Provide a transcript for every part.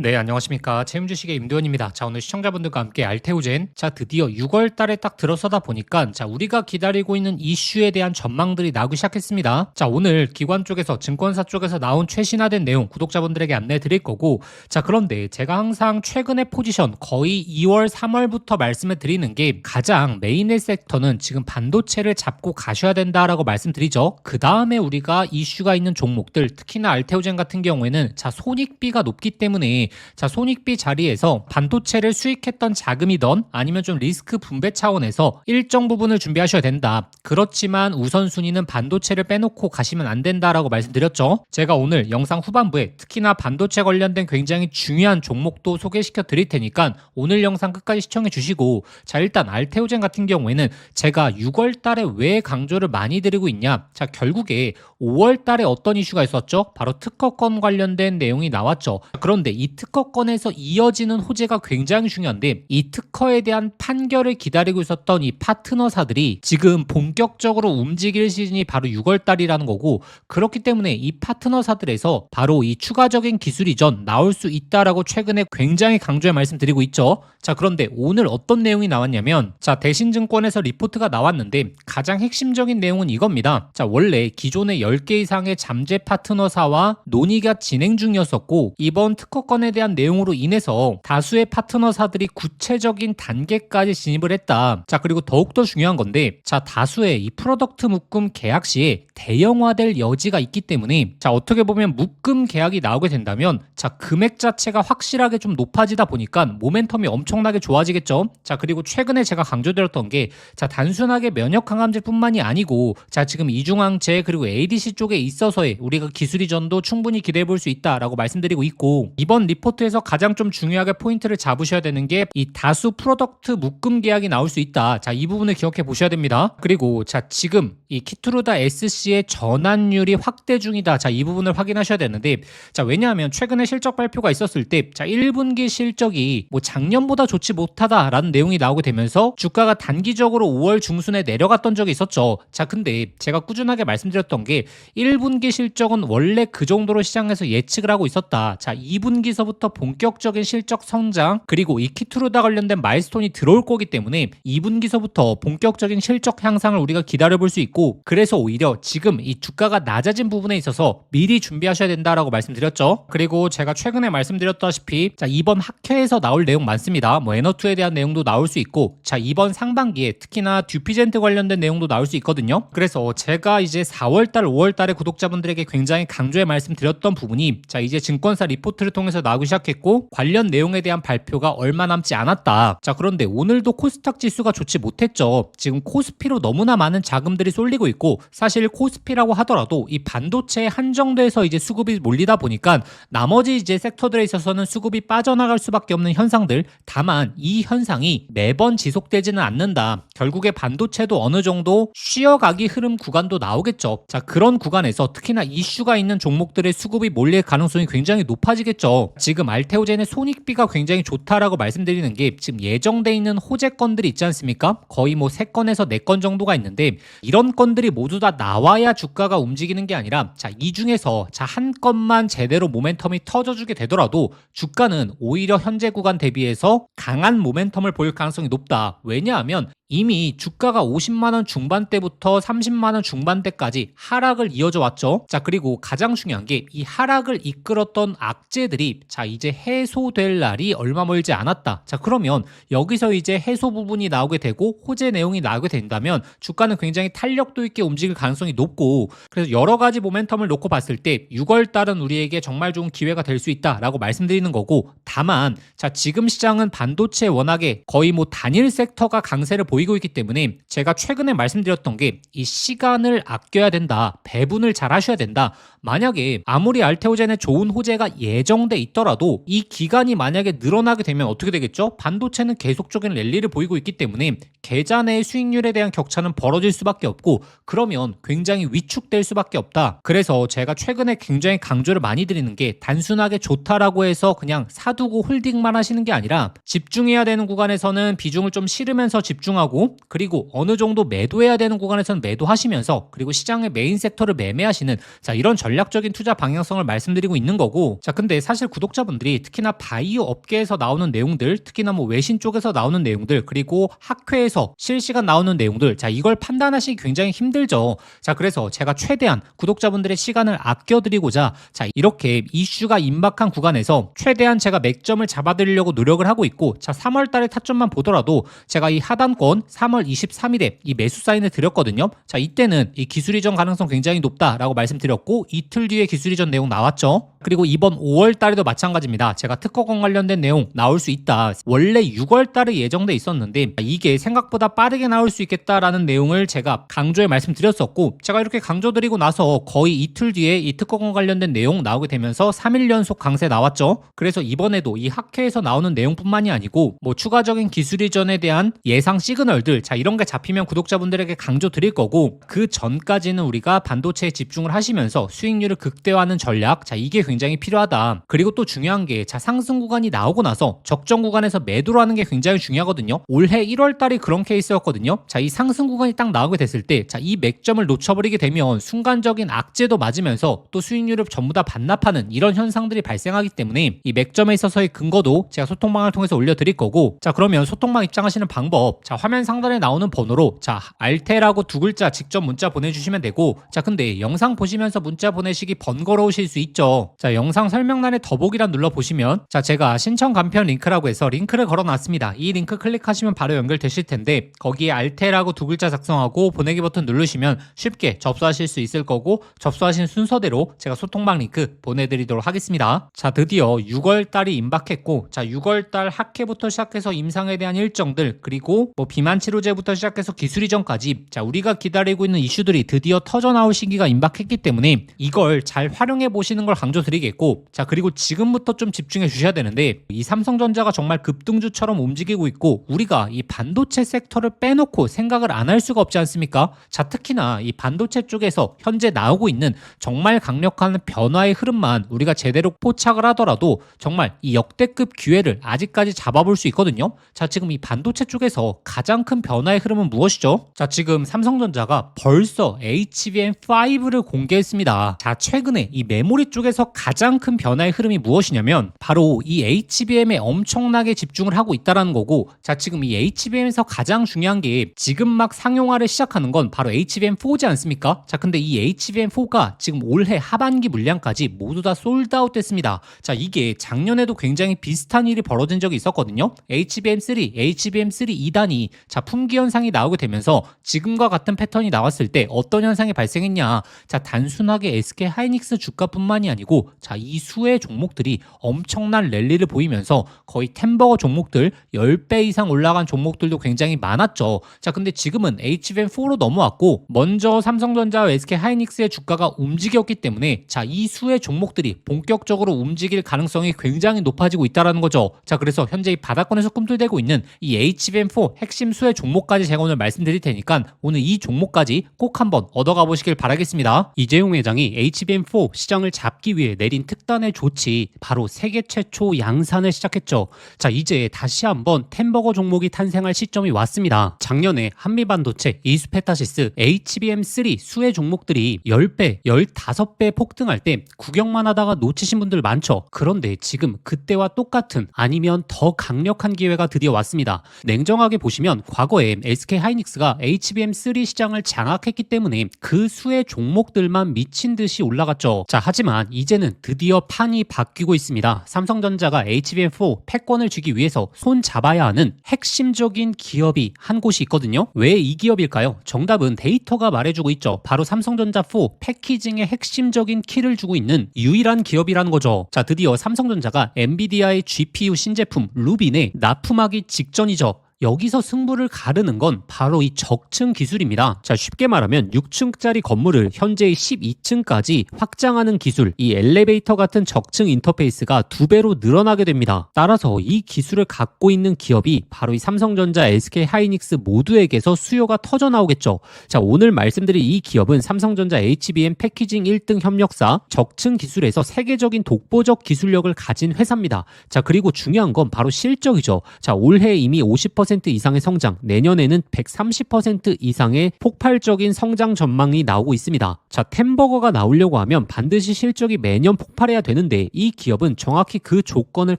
네, 안녕하십니까. 책임주식의 임도현입니다. 자, 오늘 시청자분들과 함께 알테오젠. 자, 드디어 6월 달에 딱 들어서다 보니까 자, 우리가 기다리고 있는 이슈에 대한 전망들이 나오기 시작했습니다. 자, 오늘 기관 쪽에서 증권사 쪽에서 나온 최신화된 내용 구독자분들에게 안내해 드릴 거고, 자, 그런데 제가 항상 최근의 포지션 거의 2월, 3월부터 말씀을 드리는 게 가장 메인의 섹터는 지금 반도체를 잡고 가셔야 된다라고 말씀드리죠. 그 다음에 우리가 이슈가 있는 종목들, 특히나 알테오젠 같은 경우에는 자, 손익비가 높기 때문에 자, 손익비 자리에서 반도체를 수익했던 자금이던 아니면 좀 리스크 분배 차원에서 일정 부분을 준비하셔야 된다. 그렇지만 우선순위는 반도체를 빼놓고 가시면 안 된다라고 말씀드렸죠. 제가 오늘 영상 후반부에 특히나 반도체 관련된 굉장히 중요한 종목도 소개시켜 드릴 테니까 오늘 영상 끝까지 시청해 주시고, 자, 일단 알테오젠 같은 경우에는 제가 6월 달에 왜 강조를 많이 드리고 있냐. 자, 결국에 5월 달에 어떤 이슈가 있었죠? 바로 특허권 관련된 내용이 나왔죠. 그런데 이 특허권에서 이어지는 호재가 굉장히 중요한데, 이 특허에 대한 판결을 기다리고 있었던 이 파트너사들이 지금 본격적으로 움직일 시즌이 바로 6월 달이라는 거고, 그렇기 때문에 이 파트너사들에서 바로 이 추가적인 기술 이전 나올 수 있다라고 최근에 굉장히 강조해 말씀드리고 있죠. 자, 그런데 오늘 어떤 내용이 나왔냐면, 자, 대신증권에서 리포트가 나왔는데 가장 핵심적인 내용은 이겁니다. 자, 원래 기존의 10개 이상의 잠재 파트너사와 논의가 진행 중이었었고, 이번 특허권에 대한 내용으로 인해서 다수의 파트너사들이 구체적인 단계까지 진입을 했다. 자, 그리고 더욱더 중요한 건데, 자, 다수의 이 프로덕트 묶음 계약 시에 대형화될 여지가 있기 때문에, 자, 어떻게 보면 묶음 계약이 나오게 된다면 자, 금액 자체가 확실하게 좀 높아지다 보니까 모멘텀이 엄청나게 좋아지겠죠. 자, 그리고 최근에 제가 강조드렸던 게, 자, 단순하게 면역 항암제뿐만이 아니고, 자, 지금 이중항체 그리고 ADC 쪽에 있어서의 우리가 기술 이전도 충분히 기대해 볼 수 있다라고 말씀드리고 있고, 이번 리포트에서 가장 좀 중요하게 포인트를 잡으셔야 되는 게 이 다수 프로덕트 묶음 계약이 나올 수 있다. 자, 이 부분을 기억해 보셔야 됩니다. 그리고 자, 지금 이 키투루다 SC의 전환율이 확대 중이다. 자, 이 부분을 확인하셔야 되는데, 자, 왜냐하면 최근에 실적 발표가 있었을 때 자, 1분기 실적이 뭐 작년보다 좋지 못하다라는 내용이 나오게 되면서 주가가 단기적으로 5월 중순에 내려갔던 적이 있었죠. 자, 근데 제가 꾸준하게 말씀드렸던 게 1분기 실적은 원래 그 정도로 시장에서 예측을 하고 있었다. 자, 2분기서부터 본격적인 실적 성장 그리고 이 키투루다 관련된 마일스톤이 들어올 거기 때문에 2분기서부터 본격적인 실적 향상을 우리가 기다려볼 수 있고, 그래서 오히려 지금 이 주가가 낮아진 부분에 있어서 미리 준비하셔야 된다라고 말씀드렸죠. 그리고 제가 최근에 말씀드렸다시피 자, 이번 학회에서 나올 내용 많습니다. 뭐 에너투에 대한 내용도 나올 수 있고, 자, 이번 상반기에 특히나 듀피젠트 관련된 내용도 나올 수 있거든요. 그래서 제가 이제 4월달 5월달에 구독자분들에게 굉장히 강조해 말씀드렸던 부분이, 자, 이제 증권사 리포트를 통해서 나오기 시작했고 관련 내용에 대한 발표가 얼마 남지 않았다. 자, 그런데 오늘도 코스닥 지수가 좋지 못했죠. 지금 코스피로 너무나 많은 자금들이 쏠리고 있고, 사실 코스피라고 하더라도 이 반도체에 한정돼서 이제 수급이 몰리다 보니까 나머지 이제 섹터들에 있어서는 수급이 빠져나갈 수밖에 없는 현상들. 다만 이 현상이 매번 지속되지는 않는다. 결국에 반도체도 어느 정도 쉬어가기 흐름 구간도 나오겠죠. 자, 그런 구간에서 특히나 이슈가 있는 종목들의 수급이 몰릴 가능성이 굉장히 높아지겠죠. 지금 알테오젠의 손익비가 굉장히 좋다라고 말씀드리는 게, 지금 예정돼 있는 호재건들이 있지 않습니까? 거의 뭐 3건에서 4건 정도가 있는데, 이런 건들이 모두 다 나와야 주가가 움직이는 게 아니라, 자, 이 중에서 자, 한 건만 제대로 모멘텀이 터져주게 되더라도 주가는 오히려 현재 구간 대비해서 강한 모멘텀을 보일 가능성이 높다. 왜냐하면 이미 주가가 50만원 중반대부터 30만원 중반대까지 하락을 이어져 왔죠. 자, 그리고 가장 중요한 게 이 하락을 이끌었던 악재들이 자, 이제 해소될 날이 얼마 멀지 않았다. 자, 그러면 여기서 이제 해소 부분이 나오게 되고 호재 내용이 나오게 된다면 주가는 굉장히 탄력도 있게 움직일 가능성이 높고, 그래서 여러 가지 모멘텀을 놓고 봤을 때 6월 달은 우리에게 정말 좋은 기회가 될 수 있다라고 말씀드리는 거고, 다만 자, 지금 시장은 반도체 워낙에 거의 뭐 단일 섹터가 강세를 보이고 있기 때문에 제가 최근에 말씀드렸던 게 이 시간을 아껴야 된다. 배분을 잘 하셔야 된다. 만약에 아무리 알테오젠에 좋은 호재가 예정돼 있더라도 이 기간이 만약에 늘어나게 되면 어떻게 되겠죠? 반도체는 계속적인 랠리를 보이고 있기 때문에 계좌 내의 수익률에 대한 격차는 벌어질 수밖에 없고, 그러면 굉장히 위축될 수밖에 없다. 그래서 제가 최근에 굉장히 강조를 많이 드리는 게, 단순하게 좋다라고 해서 그냥 사두고 홀딩만 하시는 게 아니라 집중해야 되는 구간에서는 비중을 좀 실으면서 집중하고, 매도하고, 그리고 어느 정도 매도해야 되는 구간에서는 매도하시면서, 그리고 시장의 메인 섹터를 매매하시는 자 이런 전략적인 투자 방향성을 말씀드리고 있는 거고, 자 근데 사실 구독자분들이 특히나 바이오 업계에서 나오는 내용들, 특히나 뭐 외신 쪽에서 나오는 내용들, 그리고 학회에서 실시간 나오는 내용들, 자 이걸 판단하시기 굉장히 힘들죠. 자 그래서 제가 최대한 구독자분들의 시간을 아껴드리고자 자 이렇게 이슈가 임박한 구간에서 최대한 제가 맥점을 잡아드리려고 노력을 하고 있고, 자 3월 달의 타점만 보더라도 제가 이 하단권 3월 23일에 이 매수 사인을 드렸거든요. 자 이때는 이 기술 이전 가능성 굉장히 높다라고 말씀드렸고, 이틀 뒤에 기술 이전 내용 나왔죠. 그리고 이번 5월 달에도 마찬가지입니다. 제가 특허권 관련된 내용 나올 수 있다. 원래 6월 달에 예정돼 있었는데 이게 생각보다 빠르게 나올 수 있겠다라는 내용을 제가 강조해 말씀드렸었고, 제가 이렇게 강조드리고 나서 거의 이틀 뒤에 이 특허권 관련된 내용 나오게 되면서 3일 연속 강세 나왔죠. 그래서 이번에도 이 학회에서 나오는 내용뿐만이 아니고 뭐 추가적인 기술 이전에 대한 예상 시그널들, 자 이런 게 잡히면 구독자분들에게 강조 드릴 거고, 그 전까지는 우리가 반도체에 집중을 하시면서 수익률을 극대화하는 전략, 자 이게 굉장히 필요하다. 그리고 또 중요한 게 자 상승 구간이 나오고 나서 적정 구간에서 매도를 하는 게 굉장히 중요하거든요. 올해 1월 달이 그런 케이스였거든요. 자 이 상승 구간이 딱 나오게 됐을 때 자 이 맥점을 놓쳐버리게 되면 순간적인 악재도 맞으면서 또 수익률을 전부 다 반납하는 이런 현상들이 발생하기 때문에 이 맥점에 있어서의 근거도 제가 소통방을 통해서 올려드릴 거고, 자 그러면 소통방 입장하시는 방법, 자 화면 상단에 나오는 번호로 자 알테라고 두 글자 직접 문자 보내주시면 되고, 자 근데 영상 보시면서 문자 보내시기 번거로우실 수 있죠. 자 영상 설명란에 더보기란 눌러보시면 자 제가 신청 간편 링크라고 해서 링크를 걸어놨습니다. 이 링크 클릭하시면 바로 연결되실 텐데, 거기에 알테라고 두 글자 작성하고 보내기 버튼 누르시면 쉽게 접수하실 수 있을 거고, 접수하신 순서대로 제가 소통방 링크 보내드리도록 하겠습니다. 자 드디어 6월달이 임박했고, 자 6월달 학회부터 시작해서 임상에 대한 일정들, 그리고 뭐 비만 치료제부터 시작해서 기술 이전까지 자 우리가 기다리고 있는 이슈들이 드디어 터져나올 시기가 임박했기 때문에 이걸 잘 활용해 보시는 걸 강조드리겠고, 자 그리고 지금부터 좀 집중해 주셔야 되는데, 이 삼성전자가 정말 급등주처럼 움직이고 있고 우리가 이 반도체 섹터를 빼놓고 생각을 안 할 수가 없지 않습니까? 자 특히나 이 반도체 쪽에서 현재 나오고 있는 정말 강력한 변화의 흐름만 우리가 제대로 포착을 하더라도 정말 이 역대급 기회를 아직까지 잡아볼 수 있거든요. 자 지금 이 반도체 쪽에서 가장 큰 변화의 흐름은 무엇이죠? 자 지금 삼성전자가 벌써 HBM5를 공개했습니다. 자 최근에 이 메모리 쪽에서 가장 큰 변화의 흐름이 무엇이냐면 바로 이 HBM에 엄청나게 집중을 하고 있다는 거고, 자 지금 이 HBM에서 가장 중요한 게 지금 막 상용화를 시작하는 건 바로 HBM4지 않습니까? 자 근데 이 HBM4가 지금 올해 하반기 물량까지 모두 다 솔드아웃 됐습니다. 자 이게 작년에도 굉장히 비슷한 일이 벌어진 적이 있었거든요. HBM3, HBM3 2단이 자 품귀 현상이 나오게 되면서 지금과 같은 패턴이 나왔을 때 어떤 현상이 발생했냐, 자 단순하게 SK 하이닉스 주가뿐만이 아니고 자 이 수의 종목들이 엄청난 랠리를 보이면서 거의 템버거 종목들 10배 이상 올라간 종목들도 굉장히 많았죠. 자 근데 지금은 HBM4로 넘어왔고, 먼저 삼성전자와 SK 하이닉스의 주가가 움직였기 때문에 자 이 수의 종목들이 본격적으로 움직일 가능성이 굉장히 높아지고 있다는 거죠. 자 그래서 현재 이 바닥권에서 꿈틀대고 있는 이 HBM4 핵심 수의 종목까지 제가 오늘 말씀드릴 테니까 오늘 이 종목까지 꼭 한번 얻어가 보시길 바라겠습니다. 이재용 회장이 HBM4 시장을 잡기 위해 내린 특단의 조치, 바로 세계 최초 양산을 시작했죠. 자 이제 다시 한번 템버거 종목이 탄생할 시점이 왔습니다. 작년에 한미반도체, 이수페타시스, HBM3 수의 종목들이 10배, 15배 폭등할 때 구경만 하다가 놓치신 분들 많죠. 그런데 지금 그때와 똑같은 아니면 더 강력한 기회가 드디어 왔습니다. 냉정하게 보시면 과거에 SK 하이닉스가 HBM3 시장을 장악했기 때문에 그 수의 종목들만 미친 듯이 올라갔죠. 자 하지만 이제는 드디어 판이 바뀌고 있습니다. 삼성전자가 HBM4 패권을 쥐기 위해서 손 잡아야 하는 핵심적인 기업이 한 곳이 있거든요. 왜 이 기업일까요? 정답은 데이터가 말해주고 있죠. 바로 삼성전자 4 패키징의 핵심적인 키를 주고 있는 유일한 기업이라는 거죠. 자 드디어 삼성전자가 엔비디아의 GPU 신제품 루빈에 납품하기 직전이죠. 여기서 승부를 가르는 건 바로 이 적층 기술입니다. 자, 쉽게 말하면 6층짜리 건물을 현재의 12층까지 확장하는 기술, 이 엘리베이터 같은 적층 인터페이스가 2배로 늘어나게 됩니다. 따라서 이 기술을 갖고 있는 기업이 바로 이 삼성전자, SK 하이닉스 모두에게서 수요가 터져 나오겠죠. 자, 오늘 말씀드린 이 기업은 삼성전자 HBM 패키징 1등 협력사, 적층 기술에서 세계적인 독보적 기술력을 가진 회사입니다. 자, 그리고 중요한 건 바로 실적이죠. 자, 올해 이미 50% 120% 이상의 성장, 내년에는 130% 이상의 폭발적인 성장 전망이 나오고 있습니다. 자, 템버거가 나오려고 하면 반드시 실적이 매년 폭발해야 되는데 이 기업은 정확히 그 조건을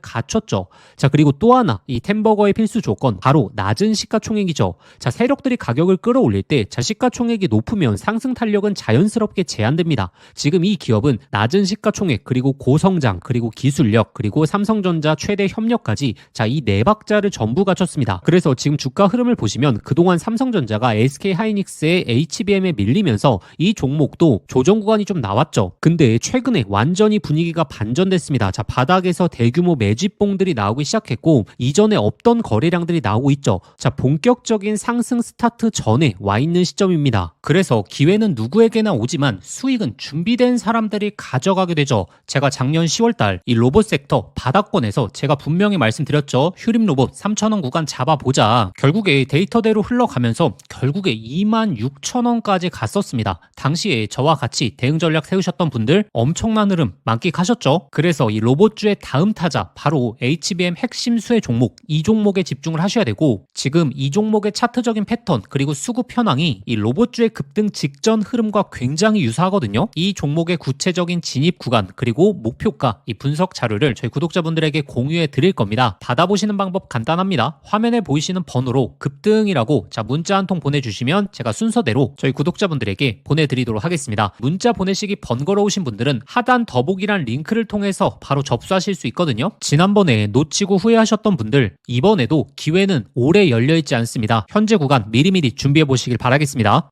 갖췄죠. 자, 그리고 또 하나, 이 템버거의 필수 조건, 바로 낮은 시가총액이죠. 자, 세력들이 가격을 끌어올릴 때 시가총액이 높으면 상승 탄력은 자연스럽게 제한됩니다. 지금 이 기업은 낮은 시가총액, 그리고 고성장, 그리고 기술력, 그리고 삼성전자 최대 협력까지, 자, 이 네 박자를 전부 갖췄습니다. 그래서 지금 주가 흐름을 보시면 그동안 삼성전자가 SK하이닉스의 HBM에 밀리면서 이 종목도 조정 구간이 좀 나왔죠. 근데 최근에 완전히 분위기가 반전됐습니다. 자, 바닥에서 대규모 매집봉들이 나오기 시작했고 이전에 없던 거래량들이 나오고 있죠. 자, 본격적인 상승 스타트 전에 와 있는 시점입니다. 그래서 기회는 누구에게나 오지만 수익은 준비된 사람들이 가져가게 되죠. 제가 작년 10월달 이 로봇 섹터 바닥권에서 제가 분명히 말씀드렸죠. 휴림 로봇 3,000원 구간 잡아보자. 결국에 데이터대로 흘러가면서 결국에 26,000원까지 갔었습니다. 당시에 저와 같이 대응 전략 세우셨던 분들 엄청난 흐름 만끽하셨죠. 그래서 이 로봇주의 다음 타자 바로 HBM 핵심 수혜 종목, 이 종목에 집중을 하셔야 되고, 지금 이 종목의 차트적인 패턴 그리고 수급 현황이 이 로봇주의 급등 직전 흐름과 굉장히 유사하거든요. 이 종목의 구체적인 진입 구간 그리고 목표가, 이 분석 자료를 저희 구독자분들에게 공유해 드릴 겁니다. 받아보시는 방법 간단합니다. 화면에 보이시는 번호로 급등이라고 문자 한 통 보내주시면 제가 순서대로 저희 구독자분들에게 보내드리도록 하겠습니다. 문자 보내시기 번거로우신 분들은 하단 더보기란 링크를 통해서 바로 접수하실 수 있거든요. 지난번에 놓치고 후회하셨던 분들, 이번에도 기회는 오래 열려있지 않습니다. 현재 구간 미리미리 준비해 보시길 바라겠습니다.